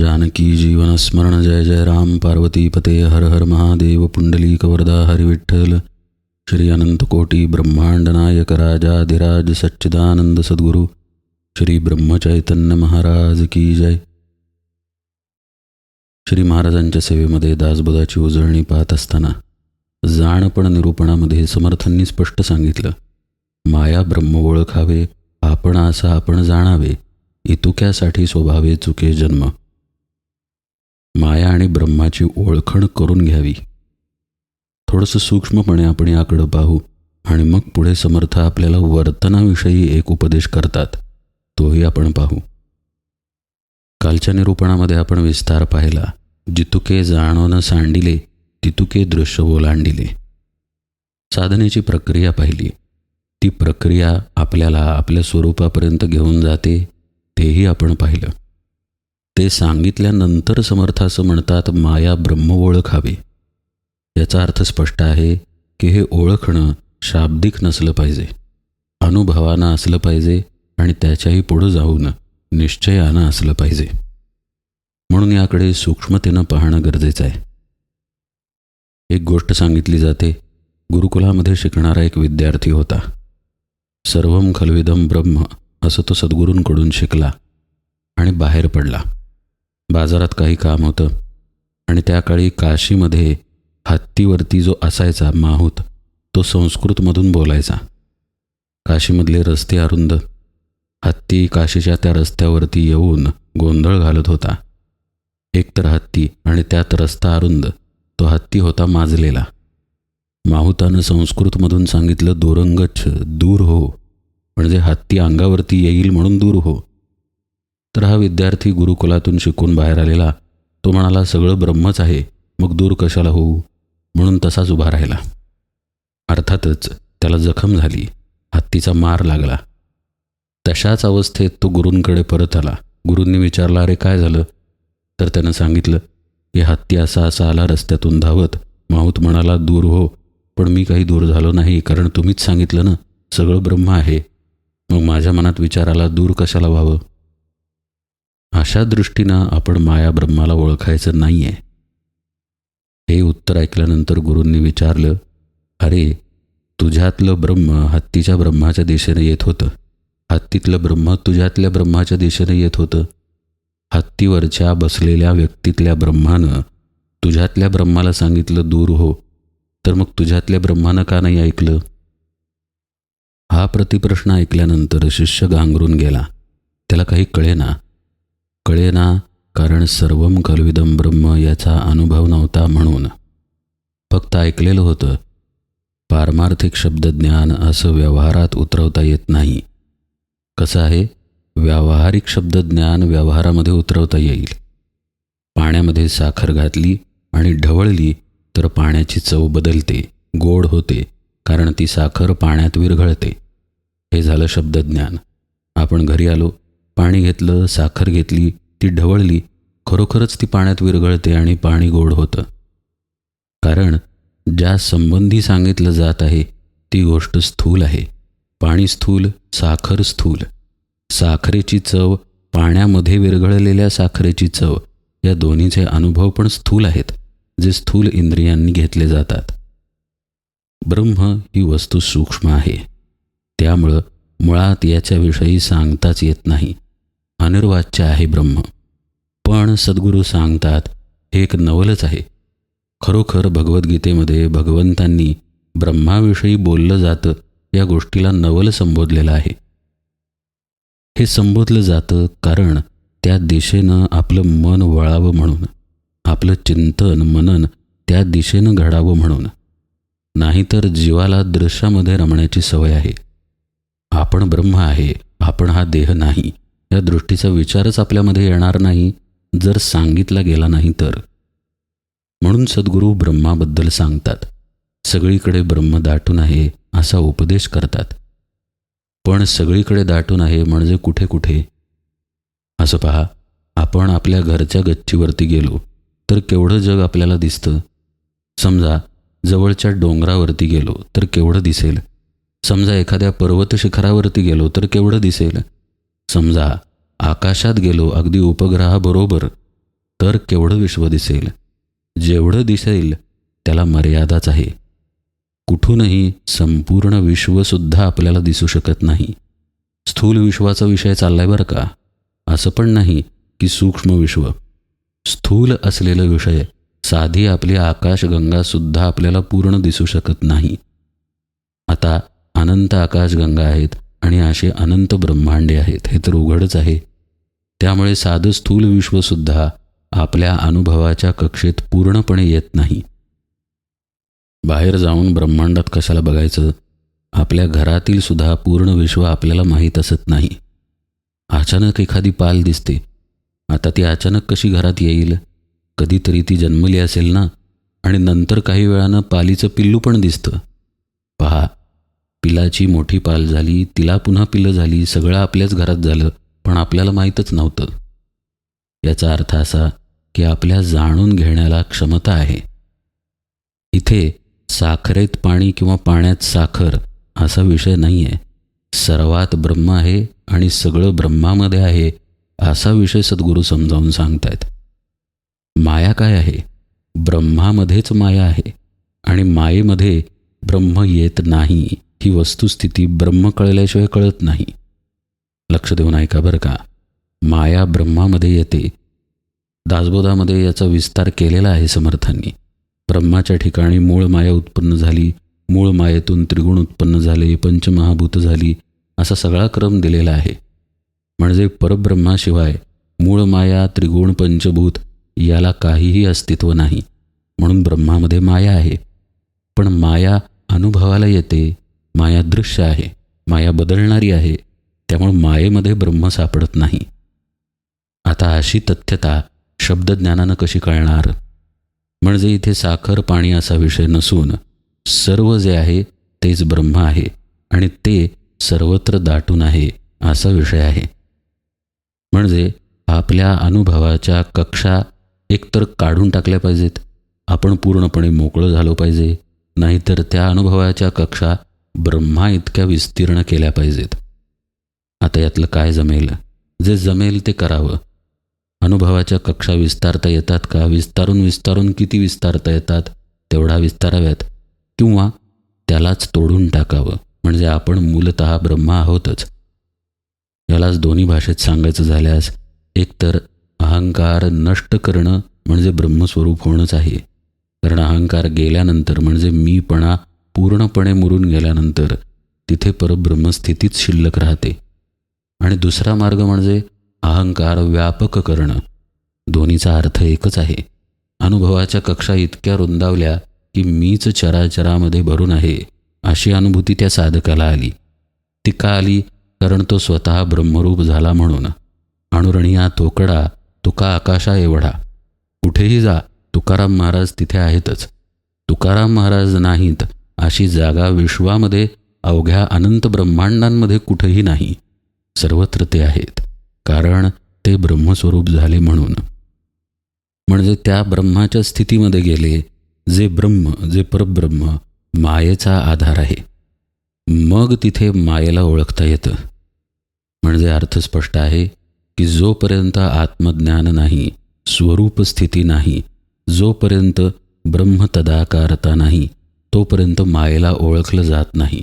जानकी जीवन स्मरण जय जय राम पार्वती पते हर हर महादेव पुंडलीक वरदा हरि विठ्ठल श्री अनंत कोटी ब्रह्मांड नायक राजाधिराज सच्चिदानंद सद्गुरु श्री ब्रह्मचैतन्य महाराज की जय. श्री महाराजांच्या सेवेमध्ये दासबोधाची उजळणी पाहत असताना जाणपण निरूपणामध्ये समर्थांनी स्पष्ट सांगितलं, माया ब्रह्म ओळखावे, आपण असा आपण जाणावे, इतुक्यासाठी स्वभावे चुके जन्म. माया आणि ब्रह्माची ओळखण करून घ्यावी. थोडंसं सूक्ष्मपणे आपण याकडं पाहू आणि मग पुढे समर्थ आपल्याला वर्तनाविषयी एक उपदेश करतात, तोही आपण पाहू. कालच्या निरूपणामध्ये आपण विस्तार पाहिला. जितुके जाणोन सांडिले, तितुके दृश्य ओलांडिले. साधनेची प्रक्रिया पाहिली. ती प्रक्रिया आपल्याला आपल्या स्वरूपापर्यंत घेऊन जाते, तेही आपण पाहिलं. ते सांगितल्यानंतर समर्थ असं म्हणतात, माया ब्रह्म ओळखावे. याचा अर्थ स्पष्ट आहे की हे ओळखणं शाब्दिक नसलं पाहिजे, अनुभवानं असलं पाहिजे आणि त्याच्याही पुढं जाऊन निश्चयानं असलं पाहिजे. म्हणून याकडे सूक्ष्मतेनं पाहणं गरजेचं आहे. एक गोष्ट सांगितली जाते. गुरुकुलामध्ये शिकणारा एक विद्यार्थी होता. सर्वम खल्विदम ब्रह्म असं तो सद्गुरूंकडून शिकला आणि बाहेर पडला. बाजारात काही काम होतं आणि त्या काळी काशीमध्ये हत्तीवरती जो असायचा माहूत, तो संस्कृतमधून बोलायचा. काशीमधले रस्ते अरुंद. हत्ती काशीच्या त्या रस्त्यावरती येऊन गोंधळ घालत होता. एकतर हत्ती आणि त्यात रस्ता अरुंद. तो हत्ती होता माजलेला. माहुतानं संस्कृतमधून सांगितलं, दूरंगच्छ, दूर हो, म्हणजे हत्ती अंगावरती येईल म्हणून दूर हो. तर हा विद्यार्थी गुरुकुलातून शिकून बाहेर आलेला, तो म्हणाला, सगळं ब्रह्मच आहे, मग दूर कशाला होऊ, म्हणून तसाच उभा राहिला. अर्थातच त्याला जखम झाली, हत्तीचा मार लागला. तशाच अवस्थेत तो गुरूंकडे परत आला. गुरूंनी विचारला, अरे काय झालं? तर त्यानं सांगितलं की हत्ती असा आला रस्त्यातून धावत. माहूत म्हणाला, दूर हो, पण मी काही दूर झालो नाही, कारण तुम्हीच सांगितलं ना सगळं ब्रह्म आहे. मग माझ्या मनात विचार आला, दूर कशाला व्हावं. अशा दृष्टीनं आपण माया ब्रह्माला ओळखायचं नाही आहे. हे उत्तर ऐकल्यानंतर गुरूंनी विचारलं, अरे तुझ्यातलं ब्रह्म हत्तीच्या ब्रह्माच्या दिशेने येत होतं, हत्तीतलं ब्रह्म तुझ्यातल्या ब्रह्माच्या दिशेने येत होतं. हत्तीवरच्या बसलेल्या व्यक्तीतल्या ब्रह्मानं तुझ्यातल्या ब्रह्माला सांगितलं दूर हो, तर मग तुझ्यातल्या ब्रह्मानं का नाही ऐकलं? हा प्रतिप्रश्न ऐकल्यानंतर शिष्य गांगरून गेला. त्याला काही कळेना कारण सर्वम खल्विदम ब्रह्म याचा अनुभव नव्हता. म्हणून फक्त ऐकलेलं होतं. पारमार्थिक शब्दज्ञान असं व्यवहारात उतरवता येत नाही. कसं आहे? व्यावहारिक शब्दज्ञान व्यवहारामध्ये उतरवता येईल. पाण्यामध्ये साखर घातली आणि ढवळली तर पाण्याची चव बदलते, गोड होते, कारण ती साखर पाण्यात विरघळते. हे झालं शब्दज्ञान. आपण घरी आलो, पाणी घेतलं, साखर घेतली, ती ढवळली, खरोखरच ती पाण्यात विरघळते आणि पाणी गोड होतं. कारण ज्या संबंधी सांगितलं जात आहे ती गोष्ट स्थूल आहे. पाणी स्थूल, साखर स्थूल. साखरेची चव, पाण्यामध्ये विरघळलेल्या साखरेची चव, या दोन्हीचे अनुभव पण स्थूल आहेत, जे स्थूल इंद्रियांनी घेतले जातात. ब्रह्म ही वस्तू सूक्ष्म आहे. त्यामुळं मुळात याच्याविषयी सांगताच येत नाही. अनिर्वाच्य आहे ब्रह्म. पण सद्गुरू सांगतात हे एक नवलच आहे. खरोखर भगवद्गीतेमध्ये भगवंतांनी ब्रह्माविषयी बोललं जातं या गोष्टीला नवल संबोधलेलं आहे. हे संबोधलं जातं कारण त्या दिशेनं आपलं मन वळावं म्हणून, आपलं चिंतन मनन त्या दिशेनं घडावं म्हणून. नाहीतर जीवाला दृश्यामध्ये रमण्याची सवय आहे. आपण ब्रह्म आहे, आपण हा देह नाही, या दृष्टीचा विचारच आपल्यामध्ये येणार नाही जर सांगितला गेला नाही तर. म्हणून सद्गुरू ब्रह्माबद्दल सांगतात. सगळीकडे ब्रह्म दाटून आहे असा उपदेश करतात. पण सगळीकडे दाटून आहे म्हणजे कुठे कुठे? असं पहा, आपण आपल्या घरच्या गच्चीवरती गेलो तर केवढं जग आपल्याला दिसतं. समजा जवळच्या डोंगरावरती गेलो तर केवढं दिसेल. समजा एखाद्या पर्वत शिखरावरती गेलो तर केवढं दिसेल. समजा आकाशात गेलो अगदी उपग्रहाबरोबर तर केवढं विश्व दिसेल. जेवढं दिसेल त्याला मर्यादाच आहे. कुठूनही संपूर्ण विश्वसुद्धा आपल्याला दिसू शकत नाही. स्थूल विश्वाचा विषय चाललाय बरं का. असं पण नाही की सूक्ष्म विश्व. स्थूल असलेलं विषय साधी आपली आकाशगंगासुद्धा आपल्याला पूर्ण दिसू शकत नाही. आता अनंत आकाशगंगा आहेत आणि असे अनंत ब्रह्मांडे आहेत, हे तर उघडच आहे. त्यामुळे साधं स्थूल विश्वसुद्धा आपल्या अनुभवाच्या कक्षेत पूर्णपणे येत नाही. बाहेर जाऊन ब्रह्मांडात कशाला बघायचं. आपल्या घरातील सुद्धा पूर्ण विश्व आपल्याला माहीत असत नाही. अचानक एखादी पाल दिसते. आता ती अचानक कशी घरात येईल. कधीतरी ती जन्मली असेल ना. आणि नंतर काही वेळानं पालीचं पिल्लू पण दिसतं. पहा, पिलाची मोठी पाल झाली, तिला पुन्हा पिल्लं झाली, सगळं आपल्याच घरात झालं, पण आपल्याला माहीतच नव्हतं. याचा अर्थ असा की आपल्या जाणून घेण्याला क्षमता आहे. इथे साखरेत पाणी किंवा पाण्यात साखर असा विषय नाही आहे. सर्वात ब्रह्म आहे आणि सगळं ब्रह्मामध्ये आहे असा विषय सद्गुरू समजावून सांगतायत. माया काय आहे. ब्रह्मामध्येच माया आहे आणि मायेमध्ये ब्रह्म येत नाही. ही वस्तुस्थिती ब्रह्म कळल्याशिवाय कळत नाही. लक्ष देऊन ऐका बरं का. माया ब्रह्मामध्ये येते. दासबोधामध्ये याचा विस्तार केलेला आहे समर्थांनी. ब्रह्माच्या ठिकाणी मूळ माया उत्पन्न झाली, मूळ मायेतून त्रिगुण उत्पन्न झाले, पंचमहाभूत झाली, असा सगळा क्रम दिलेला आहे. म्हणजे परब्रह्माशिवाय मूळ माया, त्रिगुण, पंचभूत याला काहीही अस्तित्व नाही. म्हणून ब्रह्मामध्ये माया आहे. पण माया अनुभवाला येते. माया दृश्य आहे, माया बदलणारी आहे. त्यामुळे मायेमध्ये ब्रह्म सापडत नाही. आता अशी तथ्यता शब्दज्ञानानं कशी कळणार. म्हणजे इथे साखर पाणी असा विषय नसून सर्व जे आहे तेच ब्रह्म आहे आणि ते सर्वत्र दाटून आहे असा विषय आहे. म्हणजे आपल्या अनुभवाच्या कक्षा एकतर काढून टाकल्या पाहिजेत, आपण पूर्णपणे मोकळं झालो पाहिजे, नाहीतर त्या अनुभवाच्या कक्षा ब्रह्मा इतक्या विस्तीर्ण केल्या पाहिजेत. आता यातलं काय जमेल. जे जमेल ते करावं. अनुभवाच्या कक्षा विस्तारता येतात का. विस्तारून किती विस्तारता येतात तेवढा विस्ताराव्यात, किंवा त्यालाच तोडून टाकावं. म्हणजे आपण मूलतः ब्रह्म आहोतच. यालाच दोन्ही भाषेत सांगायचं झाल्यास एकतर अहंकार नष्ट करणं म्हणजे ब्रह्मस्वरूप होणंच आहे. कारण अहंकार गेल्यानंतर म्हणजे मीपणा पूर्णपणे मुरून गेल्यानंतर तिथे परब्रह्मस्थितीच शिल्लक राहते. आणि दुसरा मार्ग म्हणजे अहंकार व्यापक करणं. दोन्हीचा अर्थ एकच आहे. अनुभवाच्या कक्षा इतक्या रुंदावल्या की मीच चराचरामध्ये भरून आहे अशी अनुभूती त्या साधकाला आली. ती का आली. कारण तो स्वतः ब्रह्मरूप झाला म्हणून. अणुरणिया तोकडा तुका आकाशा एवढा. कुठेही जा तुकाराम महाराज तिथे आहेतच. तुकाराम महाराज नाहीत अशी जागा विश्वामध्ये अवघ्या अनंत ब्रह्मांडांमध्ये कुठेही नाही. सर्वत्र ते आहेत. कारण ते ब्रह्मस्वरूप झाले म्हणून. म्हणजे त्या ब्रह्माच्या स्थितीमध्ये गेले जे ब्रह्म, जे परब्रह्म मायेचा आधार आहे. मग तिथे मायेला ओळखता येतं. म्हणजे अर्थ स्पष्ट आहे की जोपर्यंत आत्मज्ञान नाही, स्वरूप स्थिती नाही, जोपर्यंत ब्रह्म तदाकारता नाही, तोपर्यंत मायेला ओळखलं जात नाही.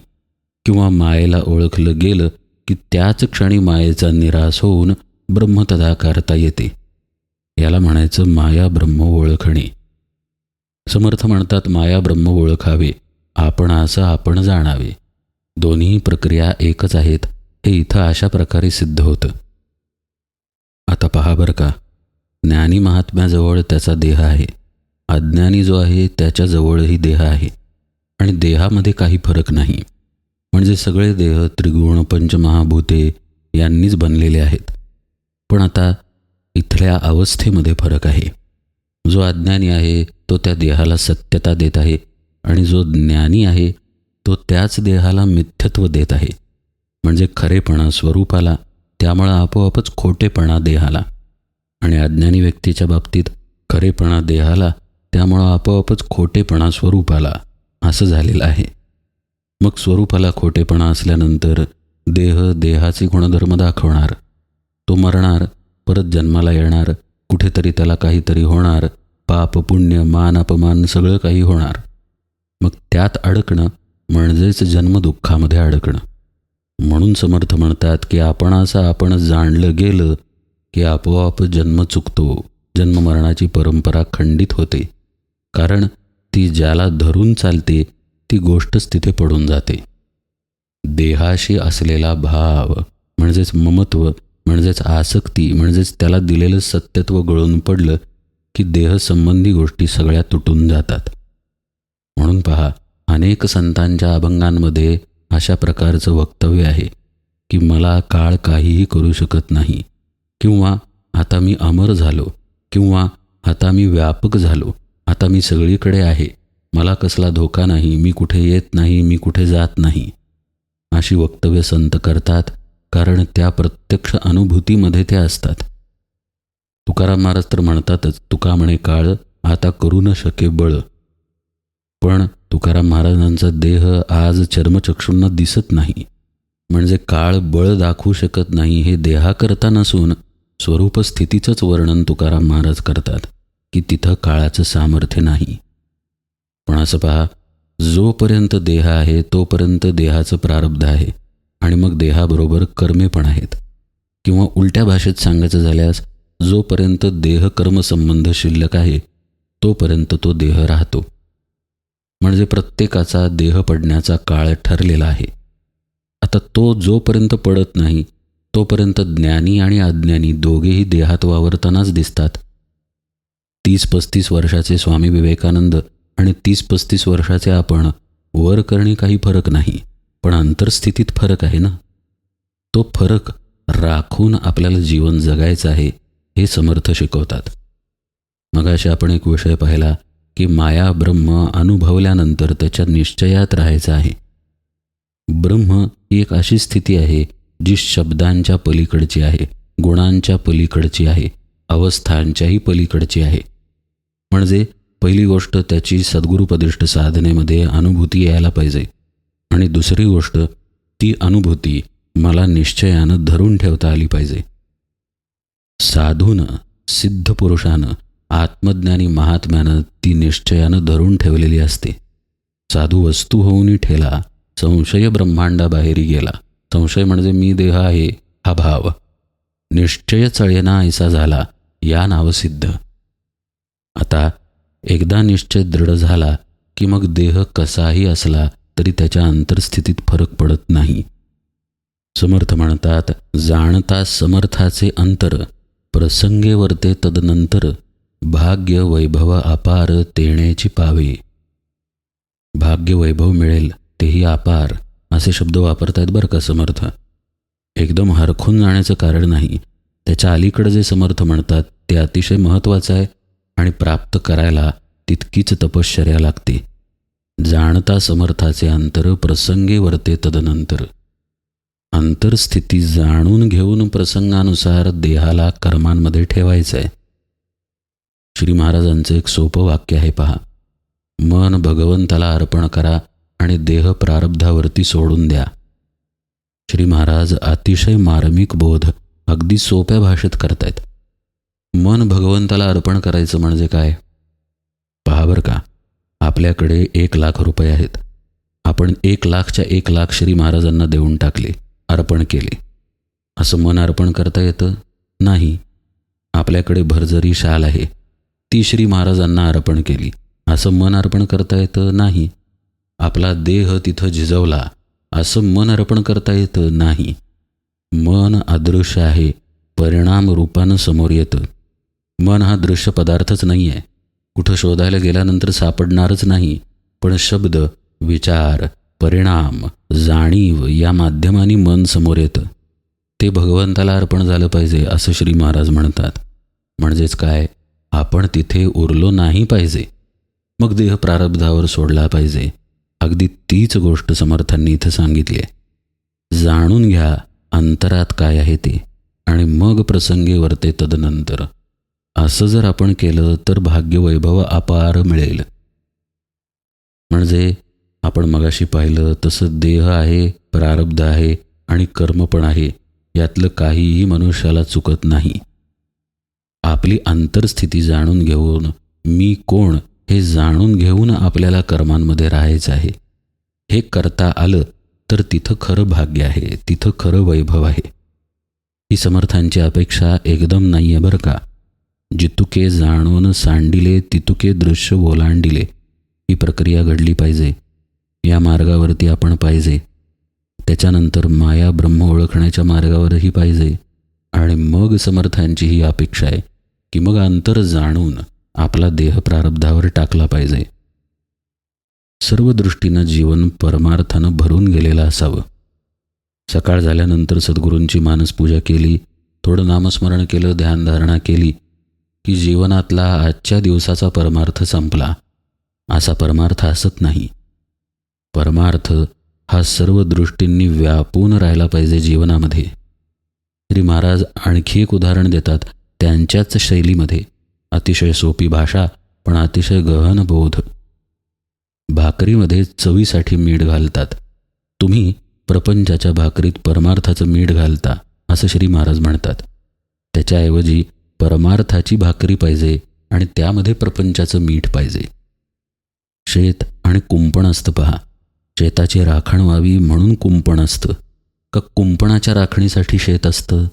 किंवा मायेला ओळखलं गेलं की त्याच क्षणी मायेचा निराश होऊन ब्रह्म तदाकारता येते. याला म्हणायचं माया ब्रह्म ओळखणे. समर्थ म्हणतात माया ब्रह्म ओळखावे, आपण असं आपण जाणावे. दोन्ही प्रक्रिया एकच आहेत हे इथं अशा प्रकारे सिद्ध होतं. आता पहा बरं का. ज्ञानी महात्म्याजवळ त्याचा देह आहे. अज्ञानी जो आहे त्याच्याजवळही देह आहे. आणि देहामध्ये काही फरक नाही. म्हणजे सगळे देह त्रिगुण पंचमहाभूते यांनीच बनलेले आहेत. पण आता इथल्या अवस्थेमध्ये फरक आहे. जो अज्ञानी आहे तो त्या देहाला सत्यता देत आहे आणि जो ज्ञानी आहे तो त्याच देहाला मिथ्यत्व देत आहे. म्हणजे खरेपणा स्वरूपाला, त्यामुळं आपोआपच खोटेपणा देहाला. आणि अज्ञानी व्यक्तीच्या बाबतीत खरेपणा देहाला, त्यामुळं आपोआपच खोटेपणा स्वरूपाला, असं झालेलं आहे. मग स्वरूपाला खोटेपणा असल्यानंतर देह देहाचे गुणधर्म दाखवणार. तो मरणार, परत जन्माला येणार, कुठेतरी त्याला काहीतरी होणार, पाप पुण्य मान अपमान सगळं काही होणार. मग त्यात अडकणं म्हणजेच जन्मदुःखामध्ये अडकणं. म्हणून समर्थ म्हणतात की आपणाचं आपण जाणलं गेलं की आपोआप जन्म चुकतो, जन्ममरणाची परंपरा खंडित होते. कारण ती ज्याला धरून चालते ती गोष्टच तिथे पडून जाते. देहाशी असलेला भाव म्हणजेच ममत्व म्हणजेच आसक्ती म्हणजेच त्याला दिलेलं सत्यत्व गळून पडलं की देहसंबंधी गोष्टी सगळ्या तुटून जातात. म्हणून पहा, अनेक संतांच्या अभंगांमध्ये अशा प्रकारचं वक्तव्य आहे की मला काळ काहीही करू शकत नाही, किंवा आता मी अमर झालो, किंवा आता मी व्यापक झालो, आता मी सगळीकडे आहे, मला कसला धोका नाही, मी कुठे येत नाही, मी कुठे जात नाही. अशी वक्तव्य संत करतात, कारण त्या प्रत्यक्ष अनुभूतीमध्ये ते असतात. तुकाराम महाराज तर म्हणतातच, तुका म्हणे काळ आता करू न शके बळ. पण तुकाराम महाराजांचा देह आज चर्मचक्षूंना दिसत नाही, म्हणजे काळ बळ दाखवू शकत नाही हे देहाकरता नसून स्वरूप स्थितीचंच वर्णन तुकाराम महाराज करतात की तिथं काळाचं सामर्थ्य नाही. पण असं पहा, जोपर्यंत देह आहे तोपर्यंत देहाचं प्रारब्ध आहे, आणि मग देहाबरोबर कर्मे पण आहेत. किंवा उलट्या भाषेत सांगायचं झाल्यास, जोपर्यंत देह कर्मसंबंध शिल्लक आहे तोपर्यंत तो देह राहतो. म्हणजे प्रत्येकाचा देह पडण्याचा काळ ठरलेला आहे. आता तो जोपर्यंत पडत नाही तोपर्यंत ज्ञानी आणि अज्ञानी दोघेही देहात वावरतानाच दिसतात. 30-35 वर्षाचे स्वामी विवेकानंद आणि 30-35 वर्षाचे आपण, वर करणी काही फरक नाही, पण अंतरस्थितीत फरक आहे ना. तो फरक राखून आपल्याला जीवन जगायचं आहे हे समर्थ शिकवतात. मगाशी आपण एक विषय पाहिला की माया ब्रह्म अनुभवल्यानंतर त्याच्या निश्चयात राहायचं आहे. ब्रह्म ही एक अशी स्थिती आहे जी शब्दांच्या पलीकडची आहे, गुणांच्या पलीकडची आहे, अवस्थांच्याही पलीकडची आहे. म्हणजे पहिली गोष्ट त्याची सद्गुरुपदिष्ट साधनेमध्ये अनुभूती यायला पाहिजे, आणि दुसरी गोष्ट ती अनुभूती मला निश्चयानं धरून ठेवता आली पाहिजे. साधूनं, सिद्ध पुरुषानं, आत्मज्ञानी महात्म्यानं ती निश्चयानं धरून ठेवलेली असते. साधू वस्तू होऊन ठेला, संशय ब्रह्मांडाबाहेरी गेला. संशय म्हणजे मी देह आहे हा भाव. निश्चय चळेना ऐसा झाला, या नाव सिद्ध. आता एकदा निश्चय दृढ झाला की मग देह कसाही असला तरी त्याच्या अंतरस्थितीत फरक पडत नाही. समर्थ म्हणतात, जाणता समर्थाचे अंतर, प्रसंगे वर्ते तदनंतर, भाग्य वैभव अपार तेण्याची पावे. भाग्य वैभव मिळेल तेही अपार असे शब्द वापरतायत बरं का समर्थ. एकदम हरखून जाण्याचं कारण नाही. त्याच्या अलीकडे जे समर्थ म्हणतात ते अतिशय महत्त्वाचं आहे, आणि प्राप्त करायला तितकीच तपश्चर्या लागते. जाणता समर्थाचे अंतर, प्रसंगे वर्ते तदनंतर. अंतरस्थिती जाणून घेऊन प्रसंगानुसार देहाला कर्मांमध्ये ठेवायचं आहे. श्री महाराजांचं एक सोपं वाक्य आहे पहा, मन भगवंताला अर्पण करा आणि देह प्रारब्धावरती सोडून द्या. श्री महाराज अतिशय मार्मिक बोध अगदी सोप्या भाषेत करतायत. मन भगवंताला अर्पण करायचं म्हणजे काय? पहा बरं का, आपल्याकडे 1,00,000 रुपये आहेत. आपण 1,00,000च्या 1,00,000 श्री महाराजांना देऊन टाकले, अर्पण केले. असं मन अर्पण करता येतं? नाही. आपल्याकडे भरजरी शाल आहे, ती श्री महाराजांना अर्पण केली, असं मन अर्पण करता येतं? नाही. आपला देह तिथं झिजवला, असं मन अर्पण करता येतं? नाही. मन अदृश्य आहे, परिणाम रूपानं समोर येतं. मन हा दृश्य पदार्थच नाही आहे, कुठं शोधायला गेल्यानंतर सापडणारच नाही. पण शब्द, विचार, परिणाम, जाणीव या माध्यमांनी मन समोर येतं. ते भगवंताला अर्पण झालं पाहिजे असं श्री महाराज म्हणतात. म्हणजेच काय, आपण तिथे उरलो नाही पाहिजे, मग देह प्रारब्धावर सोडला पाहिजे. अगदी तीच गोष्ट समर्थांनी इथं सांगितली आहे. जाणून घ्या अंतरात काय आहे ते, आणि मग प्रसंगी वर्ते तदनंतर. असं जर आपण केलं तर भाग्य वैभव अपार मिळेल. म्हणजे आपण मगाशी पाहिलं तसं देह आहे, प्रारब्ध आहे आणि कर्म पण आहे, यातलं काहीही मनुष्याला चुकत नाही. आपली अंतर्स्थिती जाणून घेऊन मी कोण हे जाणून घेऊन आपल्याला कर्मांमध्ये राहायचं आहे. हे करता आलं तर तिथं खरं भाग्य आहे, तिथं खरं वैभव आहे. ही समर्थांची अपेक्षा एकदम नाही आहे बरं का. जितुके जाणून सांडिले तितुके दृश्य ओलांडिले, ही प्रक्रिया घडली पाहिजे. या मार्गावरती आपण पाहिजे. त्याच्यानंतर माया ब्रह्म ओळखण्याच्या मार्गावरही पाहिजे. आणि मग समर्थांची ही अपेक्षा आहे की मग अंतर जाणून आपला देह प्रारब्धावर टाकला पाहिजे. सर्व दृष्टीनं जीवन परमार्थानं भरून गेलेलं असावं. सकाळ झाल्यानंतर सद्गुरूंची मानसपूजा केली, थोडं नामस्मरण केलं, ध्यानधारणा केली की जीवनातला आजच्या दिवसाचा परमार्थ संपला. असा परमार्थ असत नाही. परमार्थ हा सर्व दृष्टींनी व्यापून राहिला पाहिजे जीवनामध्ये. श्री महाराज आणखी एक उदाहरण देतात त्यांच्याच शैलीमध्ये. अतिशय सोपी भाषा पण अतिशय गहन बोध. भाकरीमध्ये चवीसाठी मीठ घालतात, तुम्ही प्रपंचाच्या भाकरीत परमार्थाचं मीठ घालता असं श्री महाराज म्हणतात. त्याच्याऐवजी परमार्थाची भाकरी पाहिजे आणि त्यामध्ये प्रपंचाचं मीठ पाहिजे. शेत आणि कुंपण असतं पहा. शेताची राखण व्हावी म्हणून कुंपण असतं का कुंपणाच्या राखणीसाठी शेत असतं?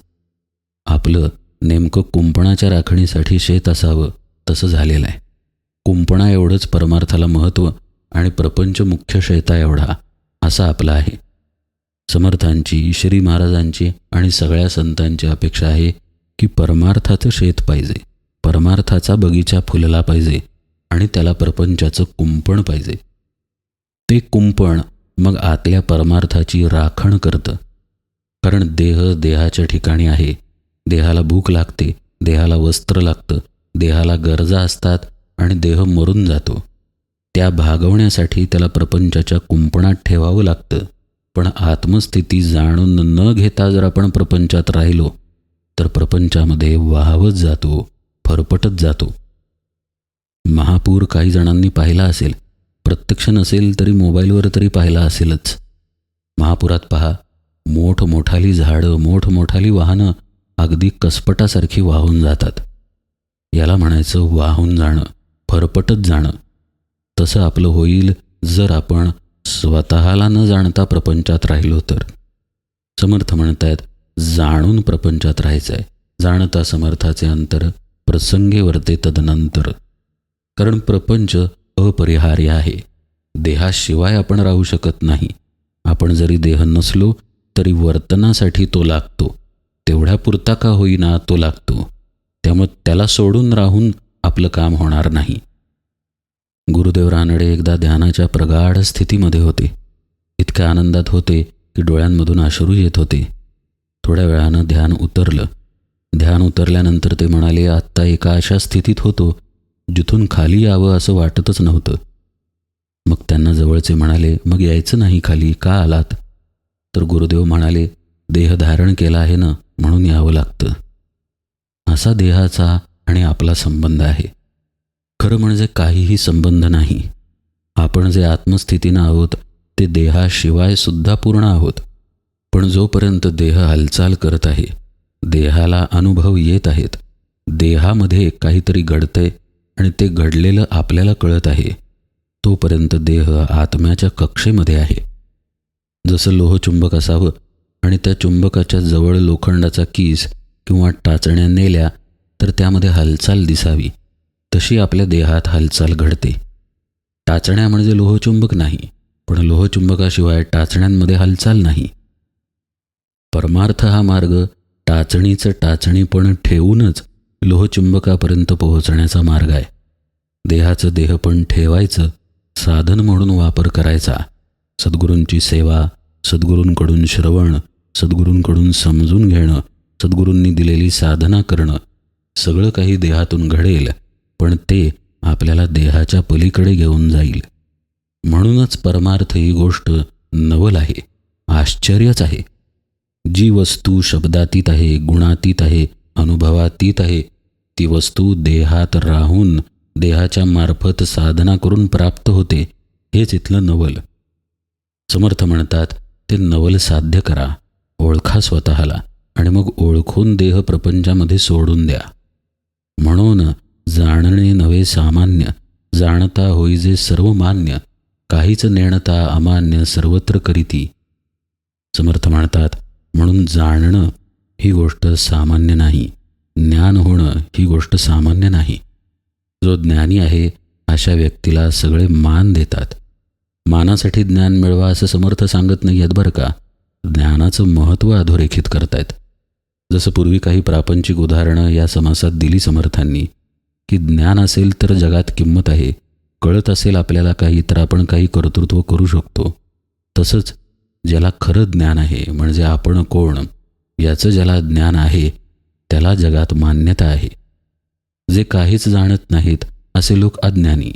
आपलं नेमकं कुंपणाच्या राखणीसाठी शेत असावं तसं झालेलं आहे. कुंपणा एवढंच परमार्थाला महत्त्व आणि प्रपंच मुख्य शेता एवढा असा आपला आहे. समर्थांची, श्री महाराजांची आणि सगळ्या संतांची अपेक्षा आहे की परमार्थाचं शेत पाहिजे, परमार्थाचा बगीचा फुलला पाहिजे आणि त्याला प्रपंचाचं कुंपण पाहिजे. ते कुंपण मग आतल्या परमार्थाची राखण करतं. कारण देह देहाच्या ठिकाणी आहे. देहाला भूक लागते, देहाला वस्त्र लागतं, देहाला गरजा असतात आणि देह मरून जातो. त्या भागवण्यासाठी त्याला प्रपंचाच्या कुंपणात ठेवावं लागतं. पण आत्मस्थिती जाणून न घेता जर आपण प्रपंचात राहिलो तर प्रपंचामध्ये वाहवत जातो, फरफटत जातो. महापूर काही जणांनी पाहिला असेल, प्रत्यक्ष नसेल तरी मोबाईलवर तरी पाहिला असेलच. महापुरात पहा, मोठमोठाली झाडं, मोठमोठाली वाहनं अगदी कसपटासारखी वाहून जातात. याला म्हणायचं वाहून जाणं, फरफटत जाणं. तसं आपलं होईल जर आपण स्वतःला न जाणता प्रपंचात राहिलो तर. समर्थ म्हणतायत जाणून प्रपंचात राहायचं आहे. जाणता समर्थाचे अंतर, प्रसंगे वर्ते तदनंतर. कारण प्रपंच अपरिहार्य आहे. देहाशिवाय आपण राहू शकत नाही. आपण जरी देह नसलो तरी वर्तनासाठी तो लागतो. तेवढ्या पुरता का होईना तो लागतो. त्यामुळे त्याला सोडून राहून आपलं काम होणार नाही. गुरुदेव रानडे एकदा ध्यानाच्या प्रगाढ स्थितीमध्ये होते. इतक्या आनंदात होते की डोळ्यांमधून अश्रू येत होते. थोड्या वेळानं ध्यान उतरलं. ध्यान उतरल्यानंतर ते म्हणाले, आत्ता एका अशा स्थितीत होतो जिथून खाली यावं असं वाटतच नव्हतं. मग त्यांना जवळचे म्हणाले, मग यायचं नाही खाली, का आलात? तर गुरुदेव म्हणाले, देह धारण केला आहे ना म्हणून यावं लागतं. असा देहाचा आणि आपला संबंध आहे. खरं म्हणजे काहीही संबंध नाही. आपण जे आत्मस्थितीनं आहोत ते देहाशिवाय सुद्धा पूर्ण आहोत. पण जोपर्यंत देह हालचाल करत आहे, देहाला अनुभव येत आहेत, देहामध्ये काहीतरी घडतंय आणि ते घडलेलं आपल्याला कळत आहे, तोपर्यंत देह आत्म्याच्या कक्षेमध्ये आहे. जसं लोहचुंबक असावं आणि त्या चुंबकाच्या जवळ लोखंडाचा कीस किंवा टाचण्या नेल्या तर त्यामध्ये हालचाल दिसावी, तशी आपल्या देहात हालचाल घडते. टाचण्या म्हणजे लोहचुंबक नाही, पण लोहचुंबकाशिवाय टाचण्यांमध्ये हालचाल नाही. परमार्थ हा मार्ग टाचणीचं टाचणीपण ठेवूनच लोहचुंबकापर्यंत पोहोचण्याचा मार्ग आहे. देहाचं देहपण ठेवायचं, साधन म्हणून वापर करायचा. सद्गुरूंची सेवा, सद्गुरूंकडून श्रवण, सद्गुरूंकडून समजून घेणं, सद्गुरूंनी दिलेली साधना करणं, सगळं काही देहातून घडेल, पण ते आपल्याला देहाच्या पलीकडे घेऊन जाईल. म्हणूनच परमार्थ ही गोष्ट नवल आहे, आश्चर्यच आहे. जी वस्तू शब्दातीत आहे, गुणातीत आहे, अनुभवातीत आहे, ती वस्तू देहात राहून देहाच्या मार्फत साधना करून प्राप्त होते. हेच इथलं नवल. समर्थ म्हणतात ते नवल साध्य करा, ओळखा स्वतःला आणि मग ओळखून देह प्रपंचामध्ये सोडून द्या. म्हणून जाणणे नवे सामान्य, जाणता होई जे सर्व मान्य, काहीच नेणता अमान्य सर्वत्र करीती. समर्थ म्हणतात, म्हणून जाणणं ही गोष्ट सामान्य नाही, ज्ञान होणं ही गोष्ट सामान्य नाही. जो ज्ञानी आहे अशा व्यक्तीला सगळे मान देतात. मानासाठी ज्ञान मिळवा असं समर्थ सांगत नाही आहेत बरं का, ज्ञानाचं महत्त्व अधोरेखित करतायत. जसं पूर्वी काही प्रापंचिक उदाहरणं या समासात दिली समर्थांनी, की ज्ञान असेल तर जगात किंमत आहे, कळत असेल आपल्याला काही तर आपण काही कर्तृत्व करू शकतो. तसंच ज्याला खरं ज्ञान आहे, म्हणजे आपण कोण याचं ज्याला ज्ञान आहे त्याला जगात मान्यता आहे. जे काहीच जाणत नाहीत असे लोक अज्ञानी,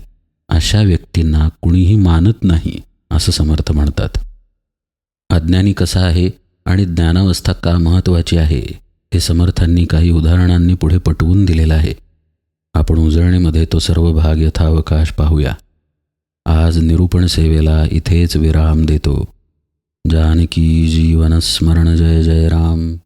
अशा व्यक्तींना कुणीही मानत नाही असं समर्थ म्हणतात. अज्ञानी कसा आहे आणि ज्ञानावस्था का महत्त्वाची आहे हे समर्थांनी काही उदाहरणांनी पुढे पटवून दिलेलं आहे. आपण उजळणीमध्ये तो सर्व भाग यथावकाश पाहूया. आज निरूपण सेवेला इथेच विराम देतो. जानकी जीवन स्मरण. जय जय राम.